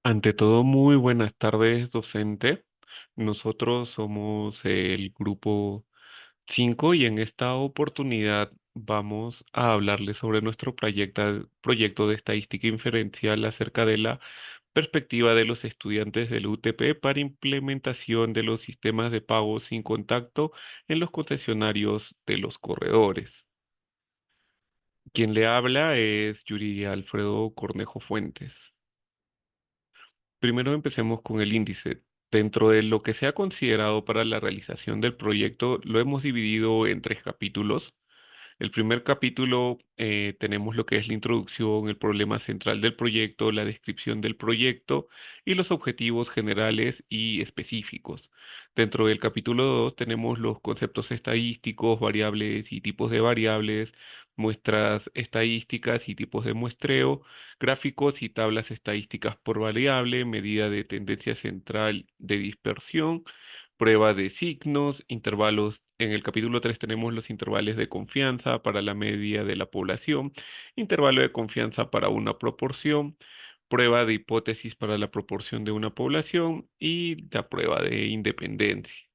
Ante todo, muy buenas tardes, docente. Nosotros somos el grupo 5 y en esta oportunidad vamos a hablarles sobre nuestro proyecto de estadística inferencial acerca de la perspectiva de los estudiantes del UTP para implementación de los sistemas de pago sin contacto en los concesionarios de los corredores. Quien le habla es Yuri Alfredo Cornejo Fuentes. Primero empecemos con el índice. Dentro de lo que se ha considerado para la realización del proyecto, lo hemos dividido en tres capítulos. El primer capítulo tenemos lo que es la introducción, el problema central del proyecto, la descripción del proyecto y los objetivos generales y específicos. Dentro del capítulo 2 tenemos los conceptos estadísticos, variables y tipos de variables, muestras estadísticas y tipos de muestreo, gráficos y tablas estadísticas por variable, medida de tendencia central de dispersión, prueba de signos, intervalos. En el capítulo 3 tenemos los intervalos de confianza para la media de la población, intervalo de confianza para una proporción, prueba de hipótesis para la proporción de una población y la prueba de independencia.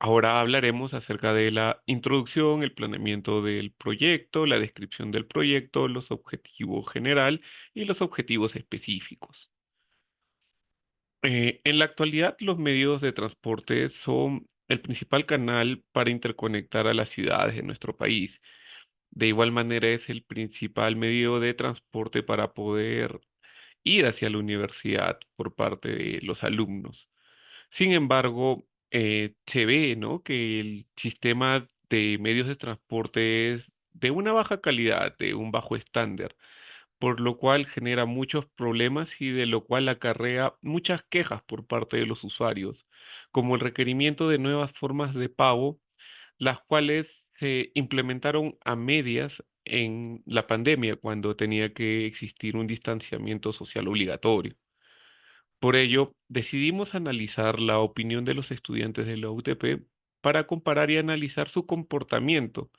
Ahora hablaremos acerca de la introducción, el planeamiento del proyecto, la descripción del proyecto, los objetivos general y los objetivos específicos. En la actualidad, los medios de transporte son el principal canal para interconectar a las ciudades de nuestro país. De igual manera, es el principal medio de transporte para poder ir hacia la universidad por parte de los alumnos. Sin embargo, se ve, ¿no?, que el sistema de medios de transporte es de una baja calidad, de un bajo estándar, por lo cual genera muchos problemas y de lo cual acarrea muchas quejas por parte de los usuarios, como el requerimiento de nuevas formas de pago, las cuales se implementaron a medias en la pandemia, cuando tenía que existir un distanciamiento social obligatorio. Por ello, decidimos analizar la opinión de los estudiantes de la UTP para comparar y analizar su comportamiento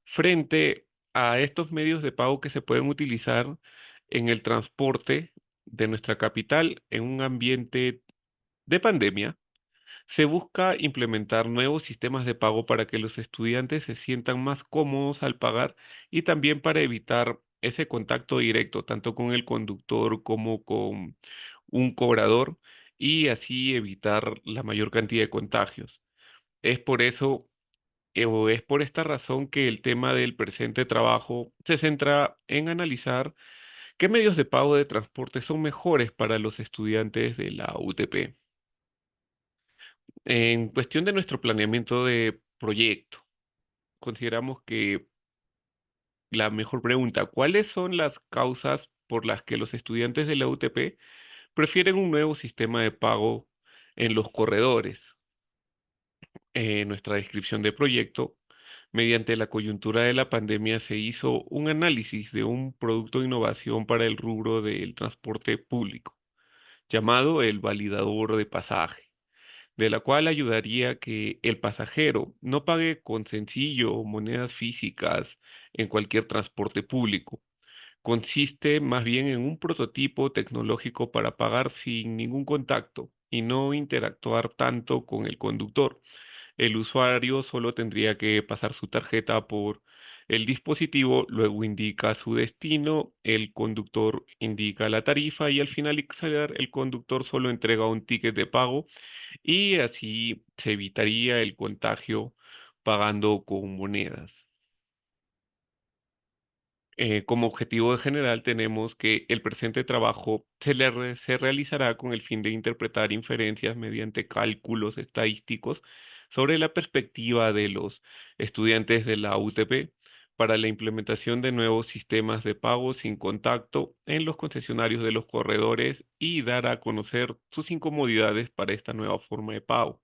frente a estos medios de pago que se pueden utilizar en el transporte de nuestra capital en un ambiente de pandemia. Se busca implementar nuevos sistemas de pago para que los estudiantes se sientan más cómodos al pagar y también para evitar ese contacto directo, tanto con el conductor como con un cobrador, y así evitar la mayor cantidad de contagios. Es por eso o es por esta razón que el tema del presente trabajo se centra en analizar qué medios de pago de transporte son mejores para los estudiantes de la UTP. En cuestión de nuestro planeamiento de proyecto, consideramos que la mejor pregunta, ¿cuáles son las causas por las que los estudiantes de la UTP prefieren un nuevo sistema de pago en los corredores? En nuestra descripción de proyecto, mediante la coyuntura de la pandemia se hizo un análisis de un producto de innovación para el rubro del transporte público, llamado el validador de pasaje, de la cual ayudaría que el pasajero no pague con sencillo o monedas físicas en cualquier transporte público. Consiste más bien en un prototipo tecnológico para pagar sin ningún contacto y no interactuar tanto con el conductor. El usuario solo tendría que pasar su tarjeta por el dispositivo, luego indica su destino, el conductor indica la tarifa y al finalizar el conductor solo entrega un ticket de pago y así se evitaría el contagio pagando con monedas. Como objetivo general tenemos que el presente trabajo se realizará con el fin de interpretar inferencias mediante cálculos estadísticos sobre la perspectiva de los estudiantes de la UTP para la implementación de nuevos sistemas de pago sin contacto en los concesionarios de los corredores y dar a conocer sus incomodidades para esta nueva forma de pago.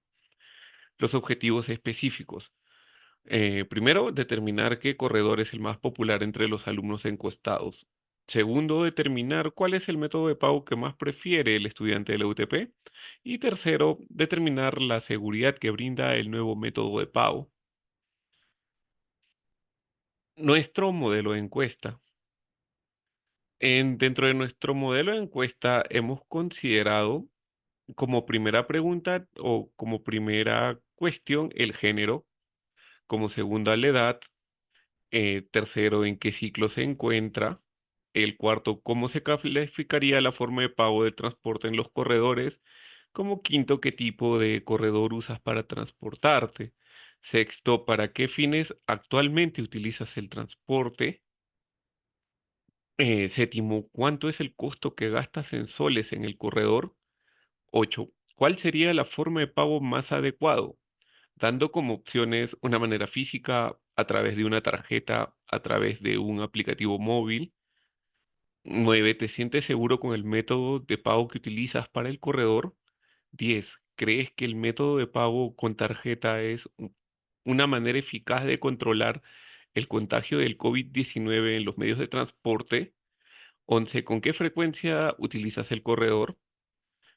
Los objetivos específicos. Primero, determinar qué corredor es el más popular entre los alumnos encuestados. Segundo, determinar cuál es el método de pago que más prefiere el estudiante de la UTP. Y tercero, determinar la seguridad que brinda el nuevo método de pago. Nuestro modelo de encuesta. Dentro de nuestro modelo de encuesta hemos considerado como primera pregunta o como primera cuestión el género, como segunda la edad, tercero en qué ciclo se encuentra, el cuarto cómo se calificaría la forma de pago de transporte en los corredores, como quinto qué tipo de corredor usas para transportarte, sexto para qué fines actualmente utilizas el transporte, séptimo cuánto es el costo que gastas en soles en el corredor. 8. ¿Cuál sería la forma de pago más adecuado? Dando como opciones una manera física, a través de una tarjeta, a través de un aplicativo móvil. 9. ¿Te sientes seguro con el método de pago que utilizas para el corredor? 10. ¿Crees que el método de pago con tarjeta es una manera eficaz de controlar el contagio del COVID-19 en los medios de transporte? 11. ¿Con qué frecuencia utilizas el corredor?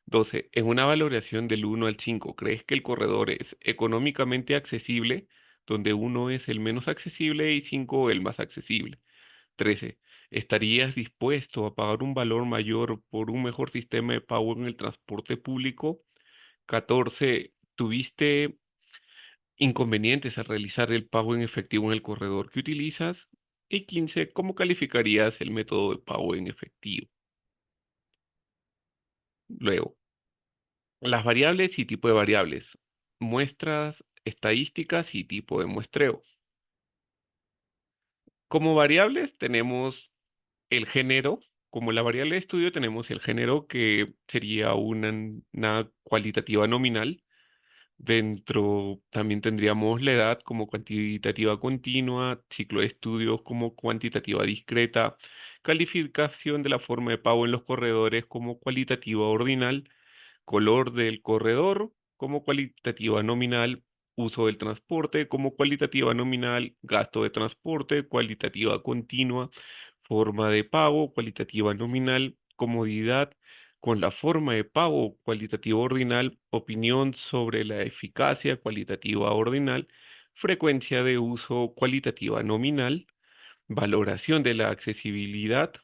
12. En una valoración del 1 al 5, ¿crees que el corredor es económicamente accesible, donde uno es el menos accesible y 5 el más accesible? 13. ¿Estarías dispuesto a pagar un valor mayor por un mejor sistema de pago en el transporte público? 14. ¿Tuviste inconvenientes al realizar el pago en efectivo en el corredor que utilizas? Y 15. ¿Cómo calificarías el método de pago en efectivo? Luego, las variables y tipo de variables. Muestras estadísticas y tipo de muestreo. Como variables tenemos el género. Como la variable de estudio tenemos el género que sería una cualitativa nominal. Dentro también tendríamos la edad como cuantitativa continua, ciclo de estudios como cuantitativa discreta, calificación de la forma de pago en los corredores como cualitativa ordinal, color del corredor como cualitativa nominal, uso del transporte como cualitativa nominal, gasto de transporte, cualitativa continua, forma de pago, cualitativa nominal, comodidad con la forma de pago cualitativa ordinal, opinión sobre la eficacia cualitativa ordinal, frecuencia de uso cualitativa nominal, valoración de la accesibilidad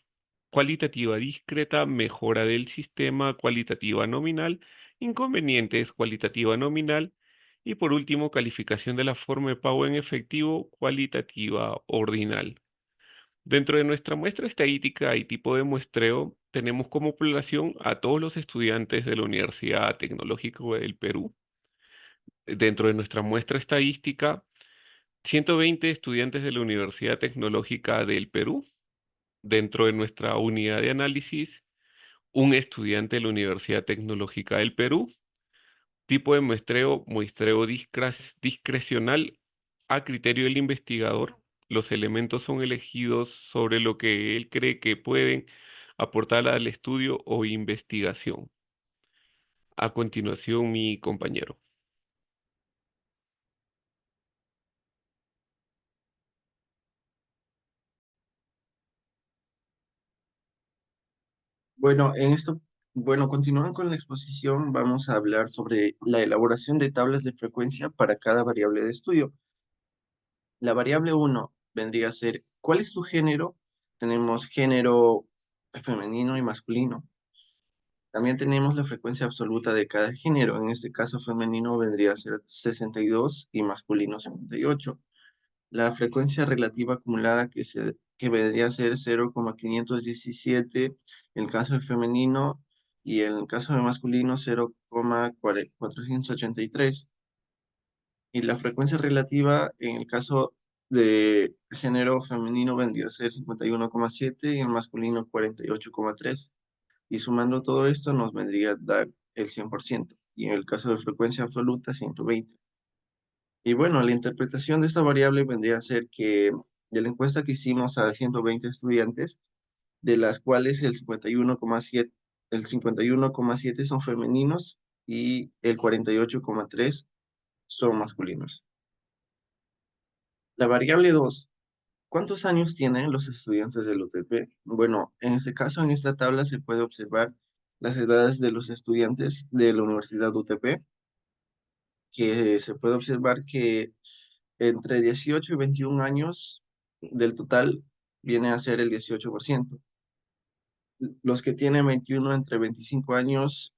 cualitativa discreta, mejora del sistema cualitativa nominal, inconvenientes cualitativa nominal y por último calificación de la forma de pago en efectivo cualitativa ordinal. Dentro de nuestra muestra estadística y tipo de muestreo, tenemos como población a todos los estudiantes de la Universidad Tecnológica del Perú. Dentro de nuestra muestra estadística, 120 estudiantes de la Universidad Tecnológica del Perú. Dentro de nuestra unidad de análisis, un estudiante de la Universidad Tecnológica del Perú. Tipo de muestreo, muestreo discrecional a criterio del investigador. Los elementos son elegidos sobre lo que él cree que pueden aportar al estudio o investigación. A continuación, mi compañero. Bueno, continúan con la exposición, vamos a hablar sobre la elaboración de tablas de frecuencia para cada variable de estudio. La variable uno vendría a ser, ¿cuál es tu género? Tenemos género femenino y masculino. También tenemos la frecuencia absoluta de cada género. En este caso, femenino vendría a ser 62 y masculino 58. La frecuencia relativa acumulada que vendría a ser 0,517 en el caso de femenino y en el caso de masculino 0,483. Y la frecuencia relativa en el caso de género femenino vendría a ser 51,7 y en el masculino 48,3. Y sumando todo esto nos vendría a dar el 100%. Y en el caso de frecuencia absoluta, 120. Y bueno, la interpretación de esta variable vendría a ser que de la encuesta que hicimos a 120 estudiantes, de las cuales el 51,7 son femeninos y el 48,3 son masculinos. La variable 2, ¿cuántos años tienen los estudiantes del UTP? Bueno, en este caso, en esta tabla se puede observar las edades de los estudiantes de la Universidad UTP, que se puede observar que entre 18 y 21 años del total viene a ser el 18%. Los que tienen 21 entre 25 años,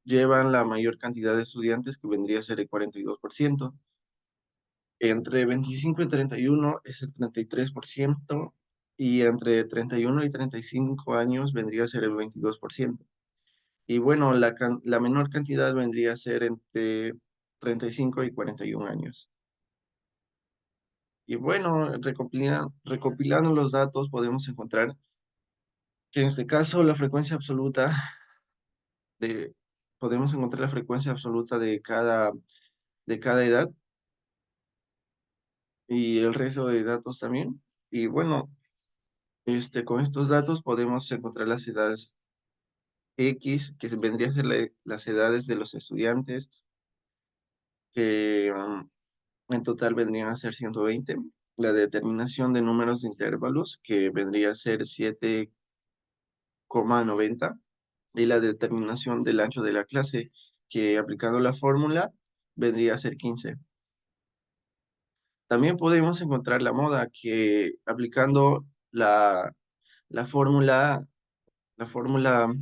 llevan la mayor cantidad de estudiantes, que vendría a ser el 42%. Entre 25 y 31 es el 33%, y entre 31 y 35 años vendría a ser el 22%. Y bueno, la menor cantidad vendría a ser entre 35 y 41 años. Y bueno, recopilando los datos, podemos encontrar que en este caso de, podemos encontrar la frecuencia absoluta de cada edad, y el resto de datos también. Y bueno, con estos datos podemos encontrar las edades X, que vendría a ser las edades de los estudiantes, que en total vendrían a ser 120. La determinación de números de intervalos, que vendría a ser 7,90. Y la determinación del ancho de la clase, que aplicando la fórmula vendría a ser 15. También podemos encontrar la moda, que aplicando la fórmula, la fórmula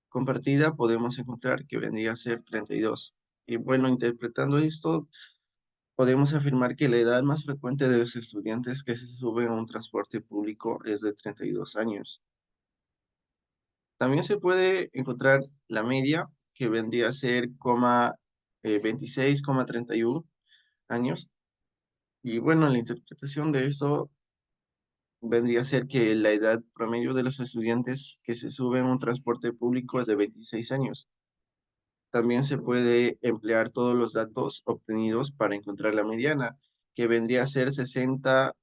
compartida, podemos encontrar que vendría a ser 32. Y bueno, interpretando esto, podemos afirmar que la edad más frecuente de los estudiantes que se suben a un transporte público es de 32 años. También se puede encontrar la media, que vendría a ser 26,31 años. Y bueno, la interpretación de esto vendría a ser que la edad promedio de los estudiantes que se suben a un transporte público es de 26 años. También se puede emplear todos los datos obtenidos para encontrar la mediana, que vendría a ser 60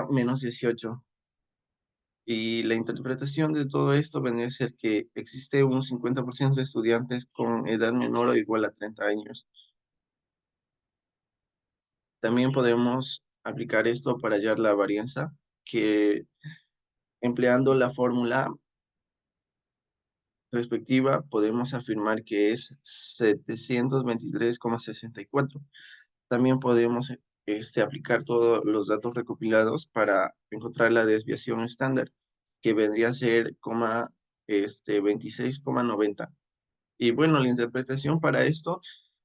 menos 18. Y la interpretación de todo esto vendría a ser que existe un 50% de estudiantes con edad menor o igual a 30 años. También podemos aplicar esto para hallar la varianza, que empleando la fórmula respectiva podemos afirmar que es 723,64. También podemos aplicar todos los datos recopilados para encontrar la desviación estándar, que vendría a ser 26,90. Y bueno, la interpretación para esto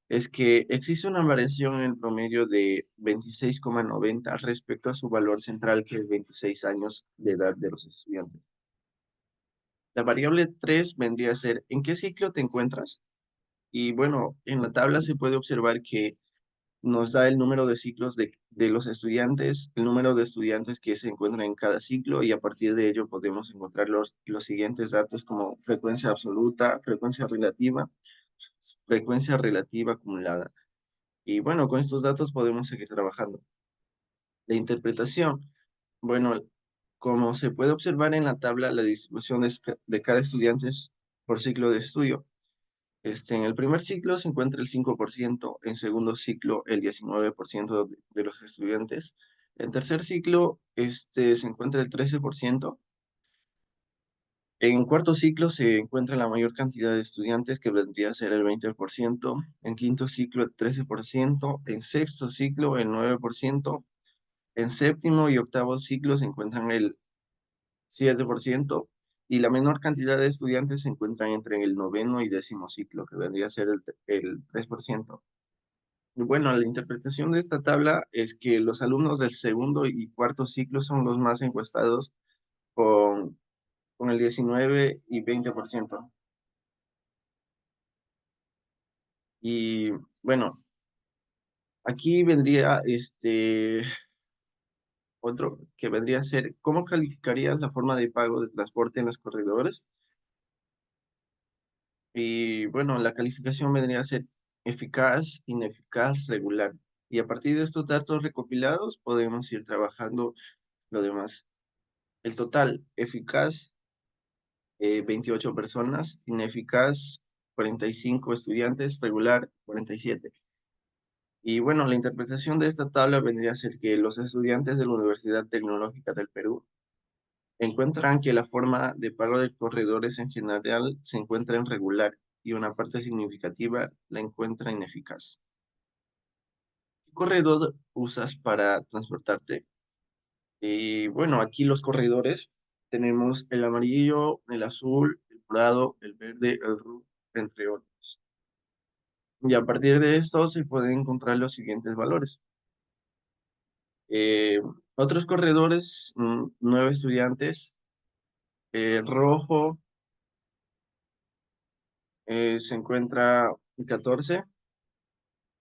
es que existe una variación en el promedio de 26,90 respecto a su valor central, que es 26 años de edad de los estudiantes. La variable 3 vendría a ser ¿en qué ciclo te encuentras? Y bueno, en la tabla se puede observar que nos da el número de ciclos de los estudiantes, el número de estudiantes que se encuentran en cada ciclo, y a partir de ello podemos encontrar los siguientes datos, como frecuencia absoluta, frecuencia relativa acumulada. Y bueno, con estos datos podemos seguir trabajando. La interpretación. Bueno, como se puede observar en la tabla, la distribución de cada estudiante es por ciclo de estudio. En el primer ciclo se encuentra el 5%, en segundo ciclo el 19% de los estudiantes, en tercer ciclo se encuentra el 13%, en cuarto ciclo se encuentra la mayor cantidad de estudiantes, que vendría a ser el 20%, en quinto ciclo el 13%, en sexto ciclo el 9%, en séptimo y octavo ciclo se encuentran el 7%, y la menor cantidad de estudiantes se encuentran entre el noveno y décimo ciclo, que vendría a ser el 3%. Y bueno, la interpretación de esta tabla es que los alumnos del segundo y cuarto ciclo son los más encuestados, con, con el 19 y 20%. Y bueno, aquí vendría otro, que vendría a ser, ¿cómo calificarías la forma de pago de transporte en los corredores? Y bueno, la calificación vendría a ser eficaz, ineficaz, regular. Y a partir de estos datos recopilados podemos ir trabajando lo demás. El total: eficaz, 28 personas; ineficaz, 45 estudiantes; regular, 47. Y bueno, la interpretación de esta tabla vendría a ser que los estudiantes de la Universidad Tecnológica del Perú encuentran que la forma de pago de corredores en general se encuentra en regular, y una parte significativa la encuentra ineficaz. ¿Qué corredor usas para transportarte? Y bueno, aquí los corredores tenemos el amarillo, el azul, el morado, el verde, el rojo, entre otros. Y a partir de esto se pueden encontrar los siguientes valores. Eh, Otros corredores, 9 estudiantes. Rojo se encuentra el 14,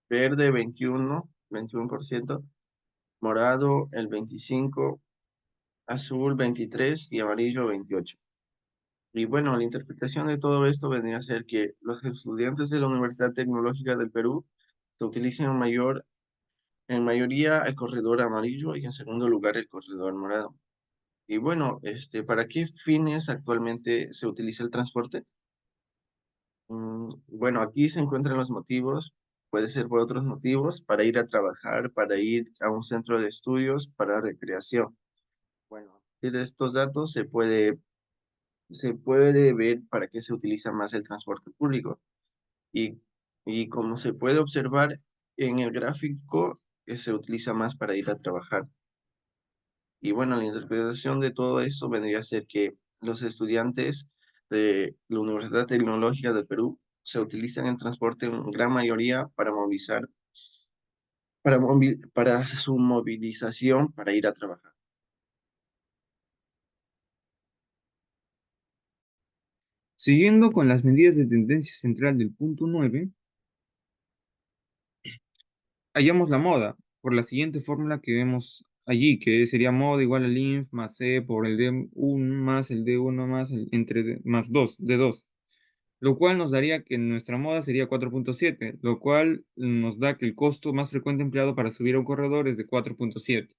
verde 21%, morado el 25, azul 23 y amarillo 28. Y bueno, la interpretación de todo esto vendría a ser que los estudiantes de la Universidad Tecnológica del Perú se utilizan en mayoría el corredor amarillo y en segundo lugar el corredor morado. Y bueno, ¿para qué fines actualmente se utiliza el transporte? Bueno, aquí se encuentran los motivos, puede ser por otros motivos, para ir a trabajar, para ir a un centro de estudios, para recreación. Bueno, a partir de estos datos se puede ver para qué se utiliza más el transporte público. Y, y como se puede observar en el gráfico, se utiliza más para ir a trabajar. Y bueno, la interpretación de todo esto vendría a ser que los estudiantes de la Universidad Tecnológica del Perú se utilizan el transporte en gran mayoría para para su movilización para ir a trabajar. Siguiendo con las medidas de tendencia central del punto 9, hallamos la moda por la siguiente fórmula que vemos allí, que sería moda igual al inf más c por el d1 más el d1 más el entre más 2, d2, lo cual nos daría que nuestra moda sería 4.7, lo cual nos da que el costo más frecuente empleado para subir a un corredor es de 4.7.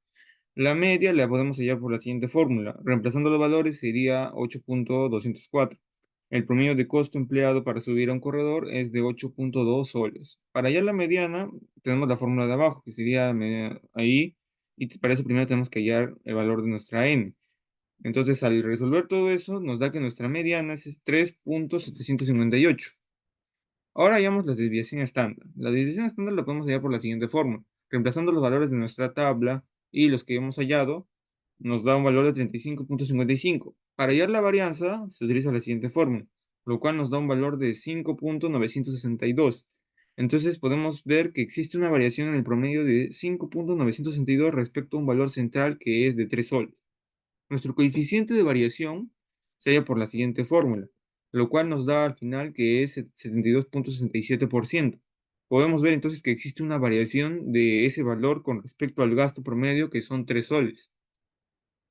La media la podemos hallar por la siguiente fórmula. Reemplazando los valores sería 8.204. El promedio de costo empleado para subir a un corredor es de 8.2 soles. Para hallar la mediana, tenemos la fórmula de abajo, que sería ahí, y para eso primero tenemos que hallar el valor de nuestra n. Entonces, al resolver todo eso, nos da que nuestra mediana es 3.758. Ahora hallamos la desviación estándar. La desviación estándar la podemos hallar por la siguiente fórmula. Reemplazando los valores de nuestra tabla y los que hemos hallado, nos da un valor de 35.55. Para hallar la varianza, se utiliza la siguiente fórmula, lo cual nos da un valor de 5.962. Entonces podemos ver que existe una variación en el promedio de 5.962 respecto a un valor central que es de 3 soles. Nuestro coeficiente de variación se halla por la siguiente fórmula, lo cual nos da al final que es 72.67%. Podemos ver entonces que existe una variación de ese valor con respecto al gasto promedio, que son 3 soles.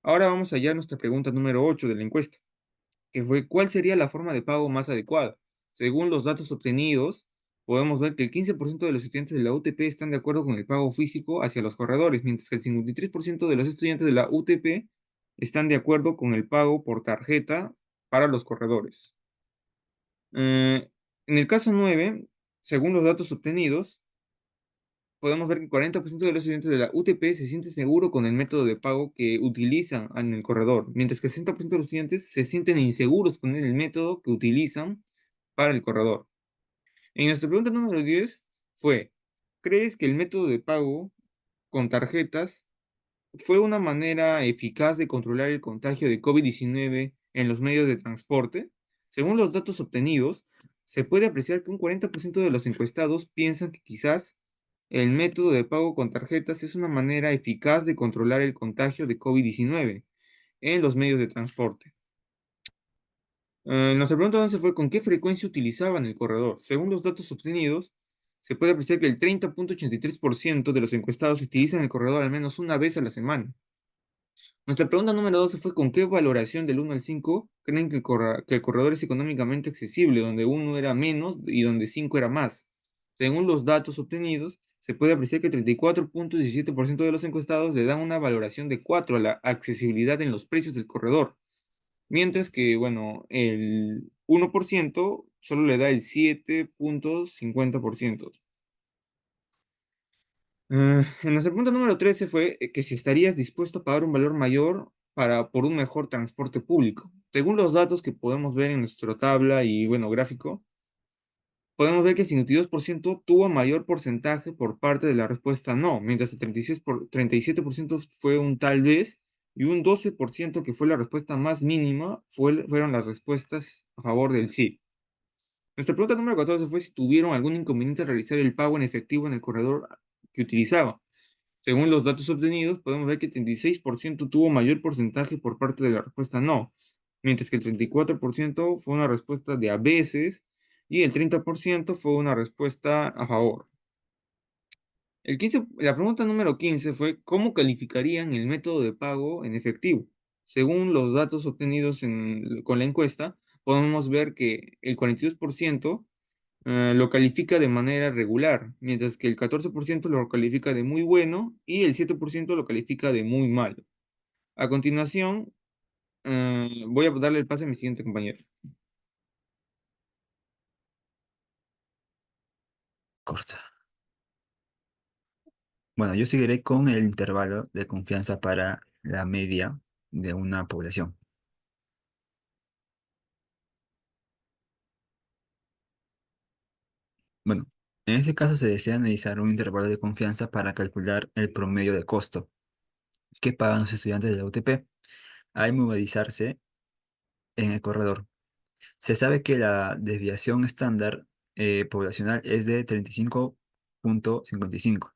Ahora vamos allá a nuestra pregunta número 8 de la encuesta, que fue ¿cuál sería la forma de pago más adecuada? Según los datos obtenidos, podemos ver que el 15% de los estudiantes de la UTP están de acuerdo con el pago físico hacia los corredores, mientras que el 53% de los estudiantes de la UTP están de acuerdo con el pago por tarjeta para los corredores. En el caso 9, según los datos obtenidos, podemos ver que el 40% de los estudiantes de la UTP se siente seguro con el método de pago que utilizan en el corredor, mientras que el 60% de los estudiantes se sienten inseguros con el método que utilizan para el corredor. En nuestra pregunta número 10 fue, ¿crees que el método de pago con tarjetas fue una manera eficaz de controlar el contagio de COVID-19 en los medios de transporte? Según los datos obtenidos, se puede apreciar que un 40% de los encuestados piensan que quizás el método de pago con tarjetas es una manera eficaz de controlar el contagio de COVID-19 en los medios de transporte. Nuestra pregunta entonces fue ¿con qué frecuencia utilizaban el corredor? Según los datos obtenidos, se puede apreciar que el 30.83% de los encuestados utilizan el corredor al menos una vez a la semana. Nuestra pregunta número 12 fue ¿con qué valoración del 1 al 5 creen que el corredor es económicamente accesible, donde 1 era menos y donde 5 era más? Según los datos obtenidos, se puede apreciar que el 34.17% de los encuestados le dan una valoración de 4 a la accesibilidad en los precios del corredor, mientras que, bueno, el 1% solo le da el 7.50%. En nuestra pregunta número 13 fue que si estarías dispuesto a pagar un valor mayor por un mejor transporte público. Según los datos que podemos ver en nuestra tabla y, bueno, gráfico, podemos ver que el 52% tuvo mayor porcentaje por parte de la respuesta no, mientras el 37% fue un tal vez y un 12% que fue la respuesta más mínima, fueron las respuestas a favor del sí. Nuestra pregunta número 14 fue si tuvieron algún inconveniente al realizar el pago en efectivo en el corredor que utilizaba. Según los datos obtenidos, podemos ver que el 36% tuvo mayor porcentaje por parte de la respuesta no, mientras que el 34% fue una respuesta de a veces y el 30% fue una respuesta a favor. La pregunta número 15 fue ¿cómo calificarían el método de pago en efectivo? Según los datos obtenidos con la encuesta, podemos ver que el 42% lo califica de manera regular, mientras que el 14% lo califica de muy bueno y el 7% lo califica de muy malo. A continuación, voy a darle el pase a mi siguiente compañero. Corta. Bueno, yo seguiré con el intervalo de confianza para la media de una población. Bueno, en este caso se desea analizar un intervalo de confianza para calcular el promedio de costo que pagan los estudiantes de la UTP al movilizarse en el corredor. Se sabe que la desviación estándar poblacional es de 35,55.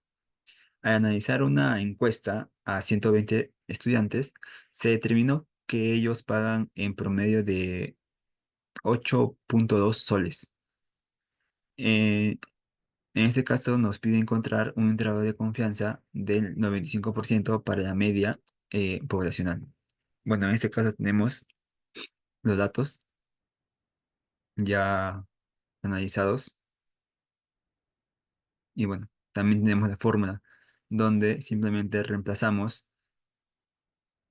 Al analizar una encuesta a 120 estudiantes, se determinó que ellos pagan en promedio de 8,2 soles. Eh, en este caso nos pide encontrar un intervalo de confianza del 95% para la media poblacional. Bueno, en este caso tenemos los datos ya analizados y bueno, también tenemos la fórmula donde simplemente reemplazamos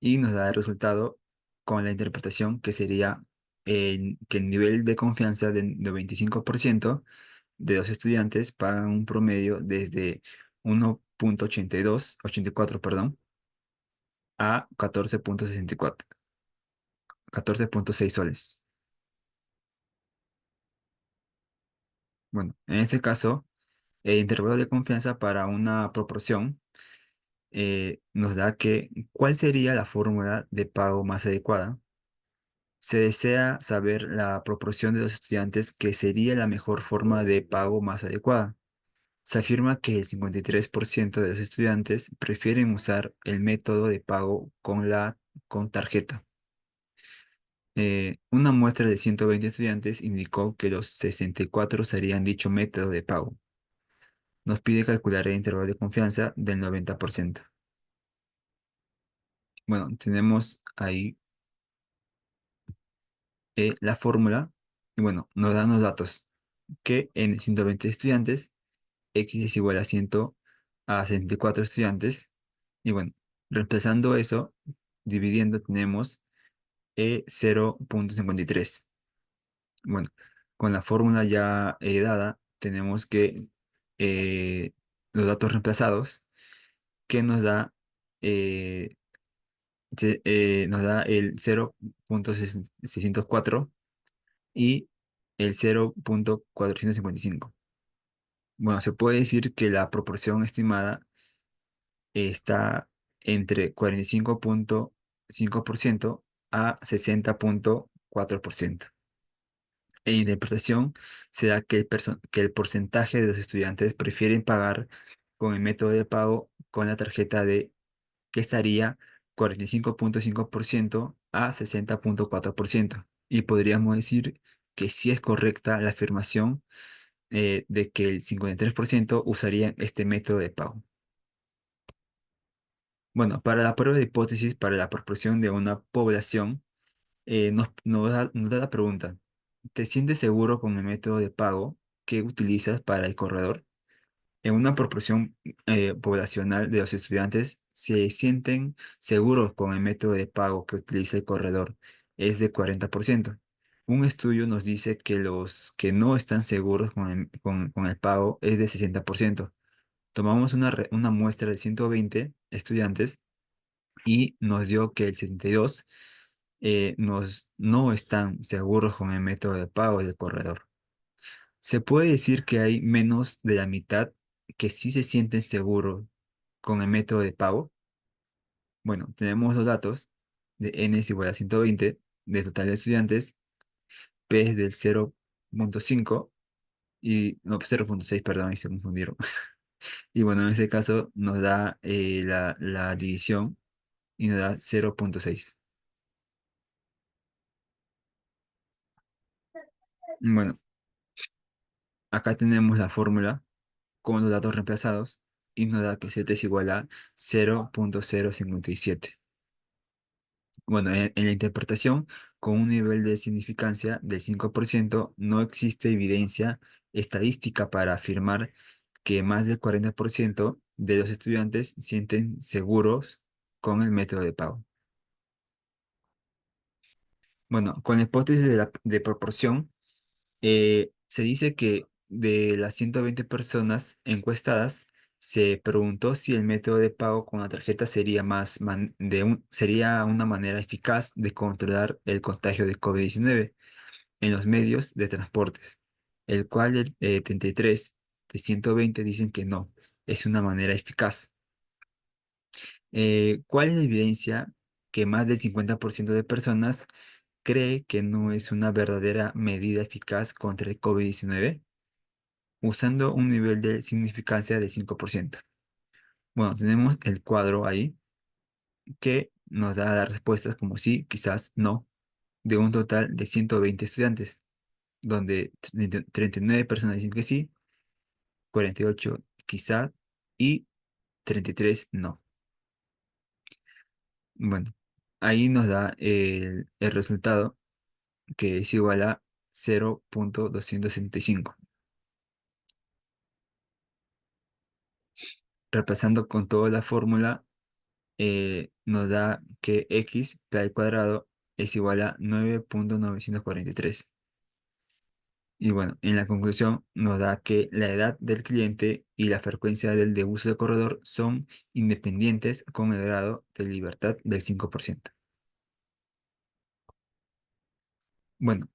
y nos da el resultado con la interpretación que sería que el nivel de confianza del 95% de los estudiantes pagan un promedio desde 1,84, perdón, a 14,64, 14,6 soles. Bueno, en este caso, el intervalo de confianza para una proporción nos da que cuál sería la fórmula de pago más adecuada. Se desea saber la proporción de los estudiantes que sería la mejor forma de pago más adecuada. Se afirma que el 53% de los estudiantes prefieren usar el método de pago con tarjeta. Una muestra de 120 estudiantes indicó que los 64 usarían dicho método de pago. Nos pide calcular el intervalo de confianza del 90%. Bueno, tenemos ahí la fórmula y bueno, nos dan los datos que en 120 estudiantes X es igual a 100 a 64 estudiantes. Y bueno, reemplazando eso, dividiendo, tenemos 0,53. Bueno, con la fórmula ya dada, tenemos que eh, los datos reemplazados, que nos da el 0,604 y el 0,455. Bueno, se puede decir que la proporción estimada está entre 45,5% a 60,4%. En interpretación, se da que el porcentaje de los estudiantes prefieren pagar con el método de pago con la tarjeta que estaría 45,5% a 60,4%. Y podríamos decir que sí es correcta la afirmación de que el 53% usaría este método de pago. Bueno, para la prueba de hipótesis para la proporción de una población, nos da la pregunta, ¿te sientes seguro con el método de pago que utilizas para el corredor? En una proporción poblacional de los estudiantes se sienten seguros con el método de pago que utiliza el corredor, es de 40%. Un estudio nos dice que los que no están seguros con el pago es de 60%. Tomamos una muestra de 120 estudiantes y nos dio que el 72 no están seguros con el método de pago del corredor. Se puede decir que hay menos de la mitad que sí se sienten seguros con el método de pago. Bueno, tenemos los datos de n es igual a 120 de total de estudiantes, p es del 0,5 y, no, 0,6, perdón, ahí se confundieron. Y bueno, en este caso nos da la división y nos da 0,6. Bueno, acá tenemos la fórmula con los datos reemplazados y nos da que z es igual a 0,057. Bueno, en la interpretación, con un nivel de significancia del 5%, no existe evidencia estadística para afirmar que más del 40% de los estudiantes sienten seguros con el método de pago. Bueno, con la hipótesis de proporción, se dice que de las 120 personas encuestadas, se preguntó si el método de pago con la tarjeta sería sería una manera eficaz de controlar el contagio de COVID-19 en los medios de transportes, el cual 33 de 120 dicen que no, es una manera eficaz. ¿Cuál es la evidencia que más del 50% de personas cree que no es una verdadera medida eficaz contra el COVID-19? Usando un nivel de significancia de 5%. Bueno, tenemos el cuadro ahí que nos da las respuestas como sí, quizás, no, de un total de 120 estudiantes, donde 39 personas dicen que sí, 48 quizás y 33 no. Bueno, ahí nos da el resultado, que es igual a 0,265. Repasando con toda la fórmula, nos da que x p al cuadrado es igual a 9,943. Y bueno, en la conclusión nos da que la edad del cliente y la frecuencia del de uso de corredor son independientes con el grado de libertad del 5%. Bueno,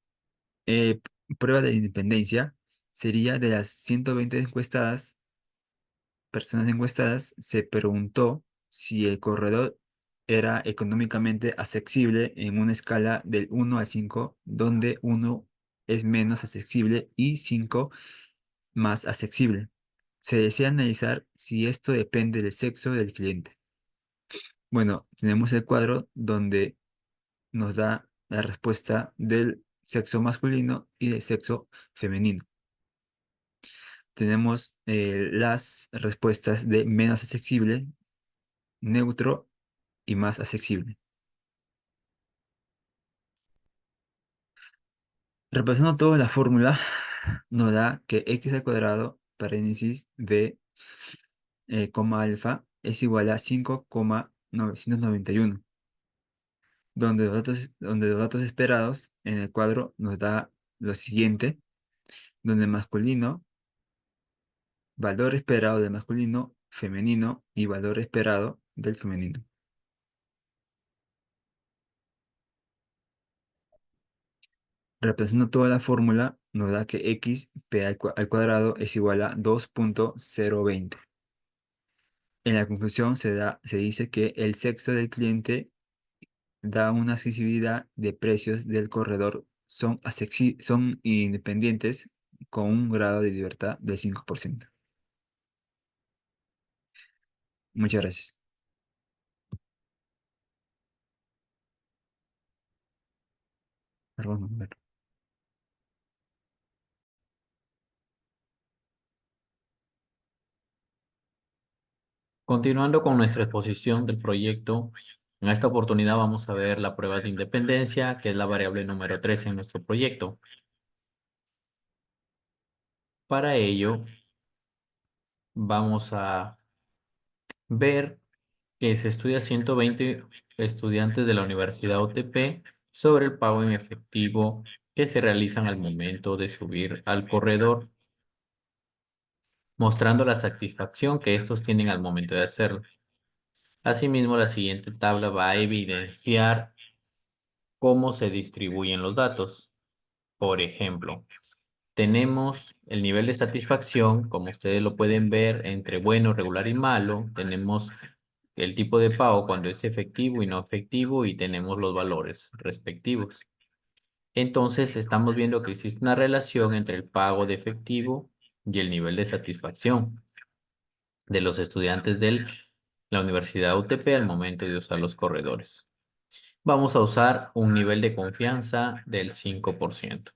prueba de independencia sería de las 120 personas encuestadas, se preguntó si el corredor era económicamente accesible en una escala del 1 al 5, donde 1 es menos accesible y 5 más accesible. Se desea analizar si esto depende del sexo del cliente. Bueno, tenemos el cuadro donde nos da la respuesta del sexo masculino y del sexo femenino. Tenemos las respuestas de menos accesible, neutro y más accesible. Repasando toda la fórmula, nos da que x al cuadrado, paréntesis b, coma alfa, es igual a 5,991, donde los datos esperados en el cuadro nos da lo siguiente, donde masculino, valor esperado del masculino, femenino y valor esperado del femenino. Reemplazando toda la fórmula, nos da que x p al cuadrado es igual a 2,020. En la conclusión se dice que el sexo del cliente da una accesibilidad de precios del corredor son independientes con un grado de libertad del 5%. Muchas gracias. Perdón. Continuando con nuestra exposición del proyecto, en esta oportunidad vamos a ver la prueba de independencia, que es la variable número 3 en nuestro proyecto. Para ello, vamos a ver que se estudia 120 estudiantes de la Universidad UTP sobre el pago en efectivo que se realizan al momento de subir al corredor, mostrando la satisfacción que estos tienen al momento de hacerlo. Asimismo, la siguiente tabla va a evidenciar cómo se distribuyen los datos. Por ejemplo, tenemos el nivel de satisfacción, como ustedes lo pueden ver, entre bueno, regular y malo. Tenemos el tipo de pago cuando es efectivo y no efectivo y tenemos los valores respectivos. Entonces, estamos viendo que existe una relación entre el pago de efectivo y el nivel de satisfacción de los estudiantes de la Universidad UTP al momento de usar los corredores. Vamos a usar un nivel de confianza del 5%.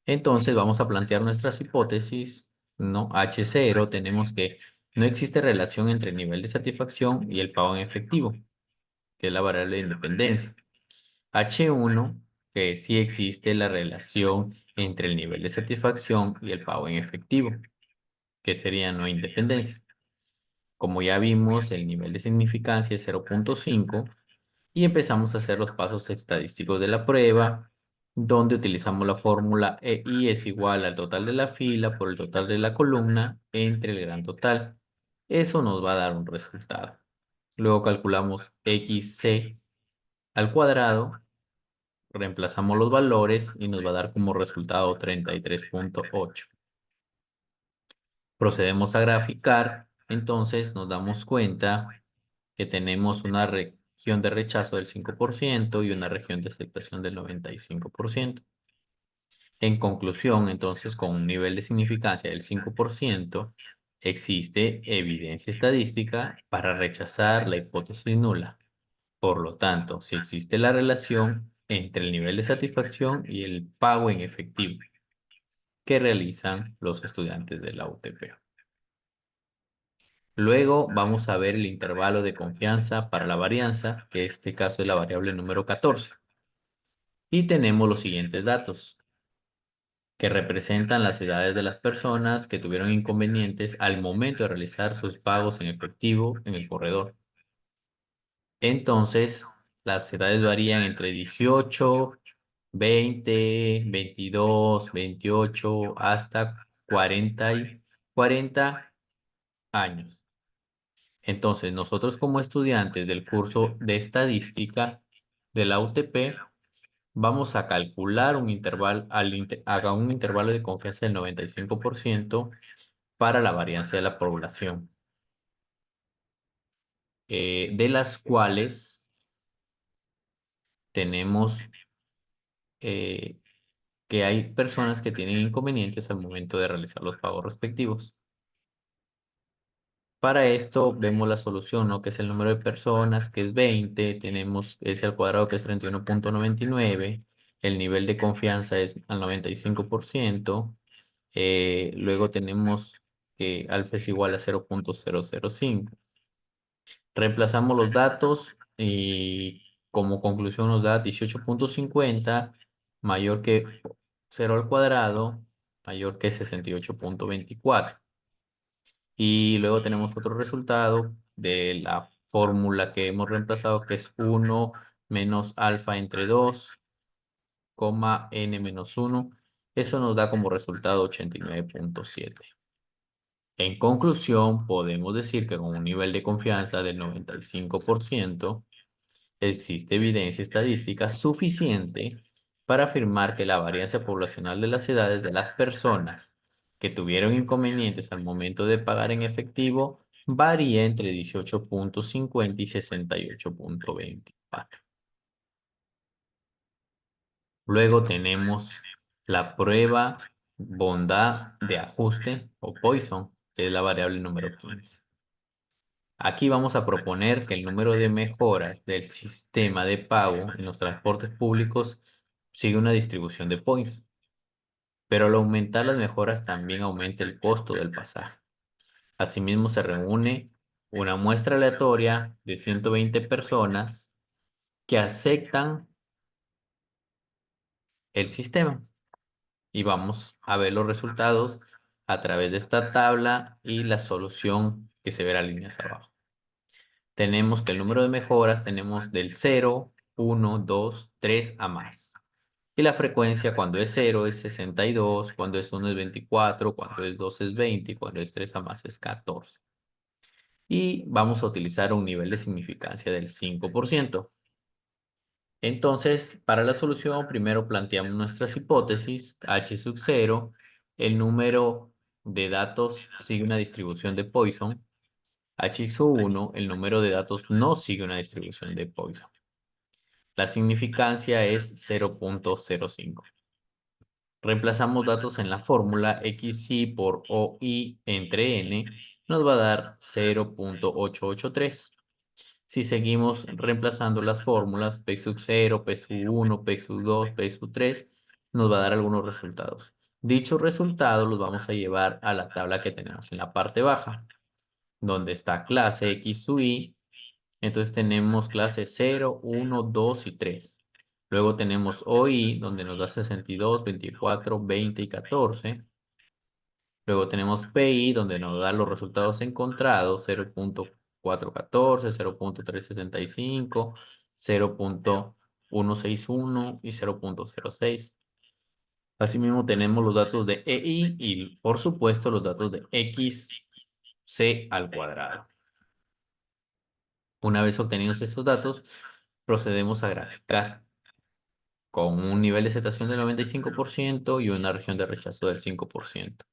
Entonces, vamos a plantear nuestras hipótesis, ¿no? H0, tenemos que no existe relación entre el nivel de satisfacción y el pago en efectivo, que es la variable de independencia. H1, que sí existe la relación entre el nivel de satisfacción y el pago en efectivo, que sería no independencia. Como ya vimos, el nivel de significancia es 0.5 y empezamos a hacer los pasos estadísticos de la prueba, donde utilizamos la fórmula EI es igual al total de la fila por el total de la columna entre el gran total. Eso nos va a dar un resultado. Luego calculamos XC al cuadrado, reemplazamos los valores y nos va a dar como resultado 33.8. Procedemos a graficar, entonces nos damos cuenta que tenemos una región de rechazo del 5% y una región de aceptación del 95%. En conclusión, entonces, con un nivel de significancia del 5%, existe evidencia estadística para rechazar la hipótesis nula. Por lo tanto, si existe la relación entre el nivel de satisfacción y el pago en efectivo que realizan los estudiantes de la UTP. Luego vamos a ver el intervalo de confianza para la varianza, que en este caso es la variable número 14. Y tenemos los siguientes datos, que representan las edades de las personas que tuvieron inconvenientes al momento de realizar sus pagos en efectivo en el corredor. Entonces, las edades varían entre 18, 20, 22, 28, hasta 40 años. Entonces, nosotros como estudiantes del curso de estadística de la UTP, vamos a calcular un intervalo, haga un intervalo de confianza del 95% para la varianza de la población, de las cuales tenemos que hay personas que tienen inconvenientes al momento de realizar los pagos respectivos. Para esto vemos la solución, ¿no? Que es el número de personas, que es 20, tenemos S al cuadrado, que es 31.99, el nivel de confianza es al 95%, luego tenemos que alfa es igual a 0.005. Reemplazamos los datos y como conclusión nos da 18.50 mayor que 0 al cuadrado, mayor que 68.24. Y luego tenemos otro resultado de la fórmula que hemos reemplazado, que es 1 menos alfa entre 2, n menos 1. Eso nos da como resultado 89.7. En conclusión, podemos decir que con un nivel de confianza del 95%, existe evidencia estadística suficiente para afirmar que la varianza poblacional de las edades de las personas que tuvieron inconvenientes al momento de pagar en efectivo varía entre 18.50 y 68.24. Luego tenemos la prueba bondad de ajuste o Poisson, que es la variable número 15. Aquí vamos a proponer que el número de mejoras del sistema de pago en los transportes públicos sigue una distribución de Poisson, pero al aumentar las mejoras también aumenta el costo del pasaje. Asimismo, se reúne una muestra aleatoria de 120 personas que aceptan el sistema y vamos a ver los resultados a través de esta tabla y la solución que se verá líneas abajo. Tenemos que el número de mejoras tenemos del 0, 1, 2, 3 a más. Y la frecuencia cuando es 0 es 62, cuando es 1 es 24, cuando es 2 es 20 y cuando es 3 a más es 14. Y vamos a utilizar un nivel de significancia del 5%. Entonces, para la solución, primero planteamos nuestras hipótesis, H sub 0, el número de datos sigue una distribución de Poisson, HISO1, el número de datos no sigue una distribución de Poisson. La significancia es 0.05. Reemplazamos datos en la fórmula XI por OI entre N, nos va a dar 0.883. Si seguimos reemplazando las fórmulas P sub 0, P sub 1, P sub 2, P sub 3, nos va a dar algunos resultados. Dichos resultados los vamos a llevar a la tabla que tenemos en la parte baja, donde está clase X sub I. Entonces tenemos clase 0, 1, 2 y 3. Luego tenemos OI, donde nos da 62, 24, 20 y 14. Luego tenemos PI, donde nos da los resultados encontrados, 0.414, 0.365, 0.161 y 0.06. Asimismo tenemos los datos de EI y, por supuesto, los datos de XC al cuadrado. Una vez obtenidos estos datos, procedemos a graficar con un nivel de aceptación del 95% y una región de rechazo del 5%.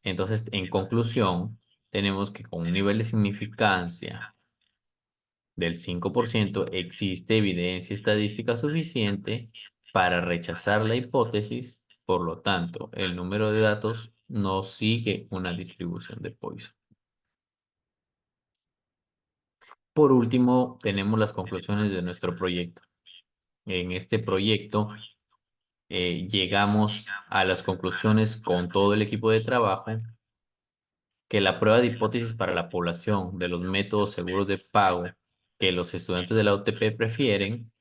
Entonces, en conclusión, tenemos que con un nivel de significancia del 5% existe evidencia estadística suficiente para rechazar la hipótesis. Por lo tanto, el número de datos no sigue una distribución de Poisson. Por último, tenemos las conclusiones de nuestro proyecto. En este proyecto llegamos a las conclusiones con todo el equipo de trabajo que la prueba de hipótesis para la población de los métodos seguros de pago que los estudiantes de la UTP prefieren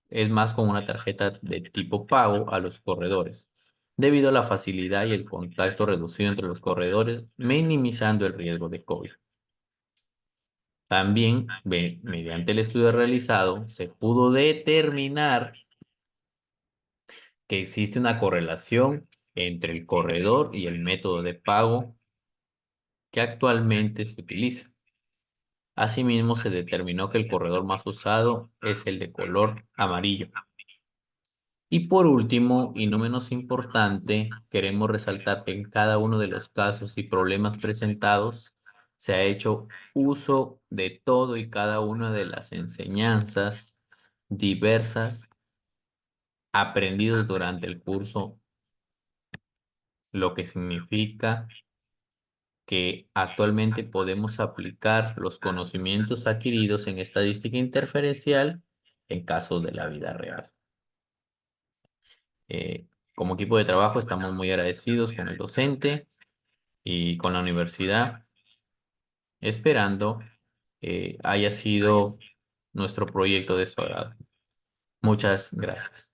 es más con una tarjeta de tipo pago a los corredores, debido a la facilidad y el contacto reducido entre los corredores, minimizando el riesgo de COVID. También, mediante el estudio realizado, se pudo determinar que existe una correlación entre el corredor y el método de pago que actualmente se utiliza. Asimismo, se determinó que el corredor más usado es el de color amarillo. Y por último, y no menos importante, queremos resaltar que en cada uno de los casos y problemas presentados se ha hecho uso de todo y cada una de las enseñanzas diversas aprendidos durante el curso, lo que significa que actualmente podemos aplicar los conocimientos adquiridos en estadística interferencial en casos de la vida real. Eh, Como equipo de trabajo estamos muy agradecidos con el docente y con la universidad, esperando haya sido nuestro proyecto de su agrado. Muchas gracias.